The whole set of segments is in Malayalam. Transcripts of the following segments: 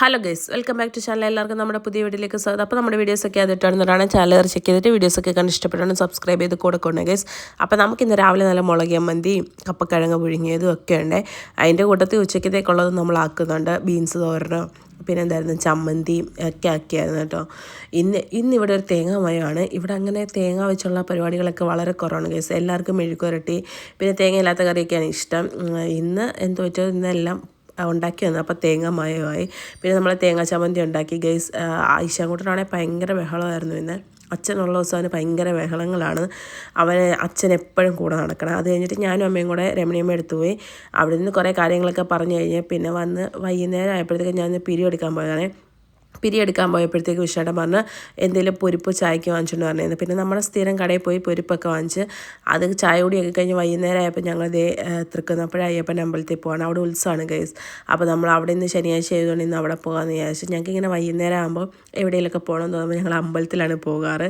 Hello guys, welcome back to channel. എല്ലാവർക്കും നമ്മുടെ പുതിയ വീഡിയോയിലേക്ക് സ്വാഗതം. അപ്പോൾ നമ്മുടെ വീഡിയോസൊക്കെ അതിട്ടാണെന്നാണ് ചാനൽ ചെക്ക് ചെയ്തിട്ട് വീഡിയോസൊക്കെ കണ്ട് ഇഷ്ടപ്പെട്ടാണ് സബ്സ്ക്രൈബ് ചെയ്ത് കൊടുക്കണം ഗൈസ്. അപ്പോൾ നമുക്കിന്ന് രാവിലെ നല്ല മുളക് ചമ്മന്തി, കപ്പക്കിഴങ്ങ് പുഴുങ്ങിയതും ഒക്കെ ഉണ്ട്. അതിൻ്റെ കൂട്ടത്തിൽ ഉച്ചക്കത്തേക്കുള്ളത് നമ്മൾ ആക്കുന്നുണ്ട്. ബീൻസ് തോരനോ പിന്നെ എന്തായിരുന്നു ചമ്മന്തി ഒക്കെ ആക്കിയായിരുന്നു കേട്ടോ. ഇന്നിവിടെ ഒരു തേങ്ങാമയമാണ്. ഇവിടെ അങ്ങനെ തേങ്ങ വെച്ചുള്ള പരിപാടികളൊക്കെ വളരെ കുറവാണ് ഗൈസ്. എല്ലാവർക്കും മെഴുക്കുരട്ടി പിന്നെ തേങ്ങയില്ലാത്ത കറിയൊക്കെയാണ് ഇഷ്ടം. ഇന്ന് എന്ത് വെച്ചാൽ ഇന്നെല്ലാം ഉണ്ടാക്കി വന്നു. അപ്പോൾ തേങ്ങാമയമായി. പിന്നെ നമ്മൾ തേങ്ങാ ചമ്മന്തി ഉണ്ടാക്കി ഗൈസ്. ഈശാങ്കുട്ടനാണെങ്കിൽ ഭയങ്കര ബഹളമായിരുന്നു ഇന്ന്. അച്ഛനുള്ള ദിവസം അവന് ഭയങ്കര ബഹളങ്ങളാണ്. അച്ഛൻ എപ്പോഴും കൂടെ നടക്കണം. അത് കഴിഞ്ഞിട്ട് ഞാനും അമ്മയും കൂടെ രമണിയമ്മ എടുത്തു പോയി. അവിടെ നിന്ന് കുറേ കാര്യങ്ങളൊക്കെ പറഞ്ഞു കഴിഞ്ഞ് പിന്നെ വന്ന് വൈകുന്നേരം ആയപ്പോഴത്തേക്കും ഞാൻ പിരിയെടുക്കാൻ പോയതാണ്. പിരിയെടുക്കാൻ പോയപ്പോഴത്തേക്ക് വിശേഷം പറഞ്ഞ് എന്തെങ്കിലും പൊരിപ്പ് ചായക്ക് വാങ്ങിച്ചുകൊണ്ട് പറഞ്ഞിരുന്നു. പിന്നെ നമ്മുടെ സ്ഥിരം കടയിൽ പോയി പൊരിപ്പൊക്കെ വാങ്ങിച്ച് അത് ചായ കൂടിയൊക്കെ കഴിഞ്ഞ് വൈകുന്നേരം ആയപ്പോൾ ഞങ്ങൾ തൃക്കുന്നപ്പോഴേ അയ്യപ്പൻ്റെ അമ്പലത്തിൽ പോവാണ്. അവിടെ ഉത്സവമാണ് ഗൈസ്. അപ്പോൾ നമ്മൾ അവിടെ നിന്ന് ശനിയാഴ്ച ആയതുകൊണ്ട് ഇന്ന് അവിടെ പോകാമെന്ന് വിചാരിച്ചു. ഞങ്ങൾക്ക് ഇങ്ങനെ വൈകുന്നേരം ആകുമ്പോൾ എവിടെയെങ്കിലുമൊക്കെ പോകണമെന്ന് തോന്നുമ്പോൾ ഞങ്ങൾ അമ്പലത്തിലാണ് പോകാറ്.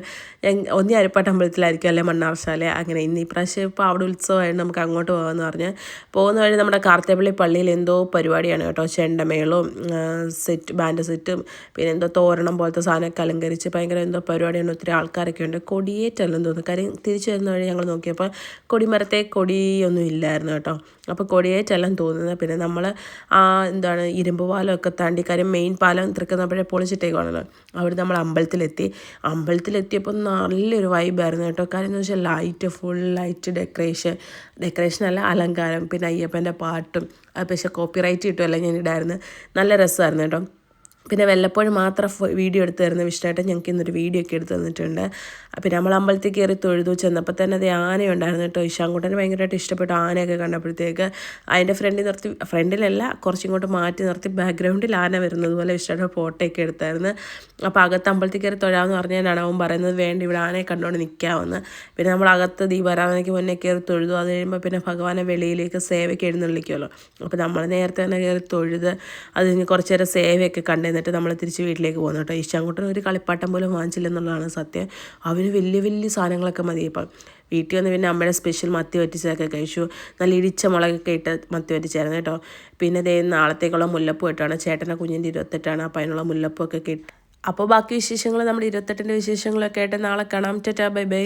ഒന്നി അരിപ്പാട്ട് അമ്പലത്തിലായിരിക്കും, അല്ലെ മണ്ണാർശാല. അങ്ങനെ ഇന്ന് ഈ പ്രാവശ്യം ഇപ്പോൾ അവിടെ ഉത്സവമായിട്ട് നമുക്ക് അങ്ങോട്ട് പോകാമെന്ന് പറഞ്ഞ് പോകുന്ന വഴി നമ്മുടെ കാർത്തേപ്പള്ളി പള്ളിയിൽ എന്തോ പരിപാടിയാണ് കേട്ടോ. ചെണ്ടമേളവും ബാൻഡ് സെറ്റും പിന്നെ എന്തോ തോരണം പോലത്തെ സാധനമൊക്കെ അലങ്കരിച്ച് ഭയങ്കര എന്തോ പരിപാടിയാണ്. ഒത്തിരി ആൾക്കാരൊക്കെ ഉണ്ട്. കൊടിയേറ്റല്ലെന്ന് തോന്നുന്നു. കാര്യം തിരിച്ചു വരുന്ന വഴി ഞങ്ങൾ നോക്കിയപ്പോൾ കൊടിമരത്തെ കൊടിയൊന്നും ഇല്ലായിരുന്നു കേട്ടോ. അപ്പോൾ കൊടിയേറ്റെല്ലാം തോന്നുന്നത്. പിന്നെ നമ്മൾ എന്താണ് ഇരുമ്പ് പാലമൊക്കെ താണ്ടി, കാര്യം മെയിൻ പാലം തൃക്കുന്നപ്പോഴേ പൊളിച്ചിട്ടേക്കാണല്ലോ. അവിടെ നമ്മൾ അമ്പലത്തിലെത്തിയപ്പോൾ നല്ലൊരു വൈബായിരുന്നു കേട്ടോ. കാര്യം എന്ന് വെച്ചാൽ ഫുൾ ലൈറ്റ് ഡെക്കറേഷനല്ല അലങ്കാരം, പിന്നെ അയ്യപ്പൻ്റെ പാട്ടും. പക്ഷേ കോപ്പിറൈറ്റ് കിട്ടുമല്ലോ, ഞാൻ ഇടായിരുന്നു. നല്ല രസമായിരുന്നു കേട്ടോ. പിന്നെ വല്ലപ്പോഴും മാത്രം വീഡിയോ എടുത്ത് തരുന്ന വിഷ്ണുമായിട്ട് ഞങ്ങൾക്ക് ഇന്നൊരു വീഡിയോ ഒക്കെ എടുത്ത് തന്നിട്ടുണ്ട്. പിന്നെ നമ്മൾ അമ്പലത്തിൽ കയറി തൊഴുതു. ചെന്നപ്പോൾ തന്നെ അത് ആനയുണ്ടായിരുന്നു കേട്ടോ. ഇശാങ്കുട്ടന് ഭയങ്കരമായിട്ട് ഇഷ്ടപ്പെട്ടു ആനയൊക്കെ കണ്ടപ്പോഴത്തേക്ക്. അതിൻ്റെ ഫ്രണ്ടിലല്ല കുറച്ചിങ്ങോട്ട് മാറ്റി നിർത്തി ബാക്ക്ഗ്രൗണ്ടിൽ ആന വരുന്നത് പോലെ വിഷ്ണുയുടെ ഫോട്ടോ ഒക്കെ എടുത്തായിരുന്നു. അപ്പോൾ അകത്ത് അമ്പലത്തിൽ കയറി തൊഴാമെന്ന് പറഞ്ഞാലാണ് അവൻ പറയുന്നത് വേണ്ട, ഇവിടെ ആനയെ കണ്ടുകൊണ്ട് നിൽക്കാമെന്ന്. പിന്നെ നമ്മൾ അകത്ത് ദീപാരാധനയ്ക്ക് മുന്നേ കയറി തൊഴുതു. അത് കഴിയുമ്പോൾ പിന്നെ ഭഗവാനെ വെളിയിലേക്ക് സേവയ്ക്ക് എഴുന്നള്ളിക്കുമല്ലോ. അപ്പോൾ നമ്മൾ നേരത്തെ തന്നെ കയറി തൊഴുത് അത് കഴിഞ്ഞ് കുറച്ച് നേരം സേവയൊക്കെ കണ്ടു എന്നിട്ട് നമ്മൾ തിരിച്ച് വീട്ടിലേക്ക് പോകുന്നു കേട്ടോ. ഈശാങ്കുട്ടൻ ഒരു കളിപ്പാട്ടം പോലും വാങ്ങിച്ചില്ലെന്നുള്ളതാണ് സത്യം. അവന് വലിയ വലിയ സാധനങ്ങളൊക്കെ മതി. ഇപ്പം വീട്ടിൽ വന്ന് പിന്നെ അമ്മയുടെ സ്പെഷ്യൽ മത്തി വറ്റിച്ചതൊക്കെ കഴിച്ചു. നല്ല ഇടിച്ച മുളകൊക്കെ ഇട്ട് മത്തി വറ്റിച്ചായിരുന്നു കേട്ടോ. പിന്നെ നാളത്തേക്കുള്ള മുല്ലപ്പൂ ഇട്ടാണ്. ചേട്ടൻ്റെ കുഞ്ഞിൻ്റെ 28 അപ്പോൾ അതിനുള്ള മുല്ലപ്പൂ ഒക്കെ ഇട്ട്. അപ്പോൾ ബാക്കി വിശേഷങ്ങൾ നമ്മുടെ 28ൻ്റെ വിശേഷങ്ങളൊക്കെ ആയിട്ട് നാളെ കാണാം. Tata, bye bye.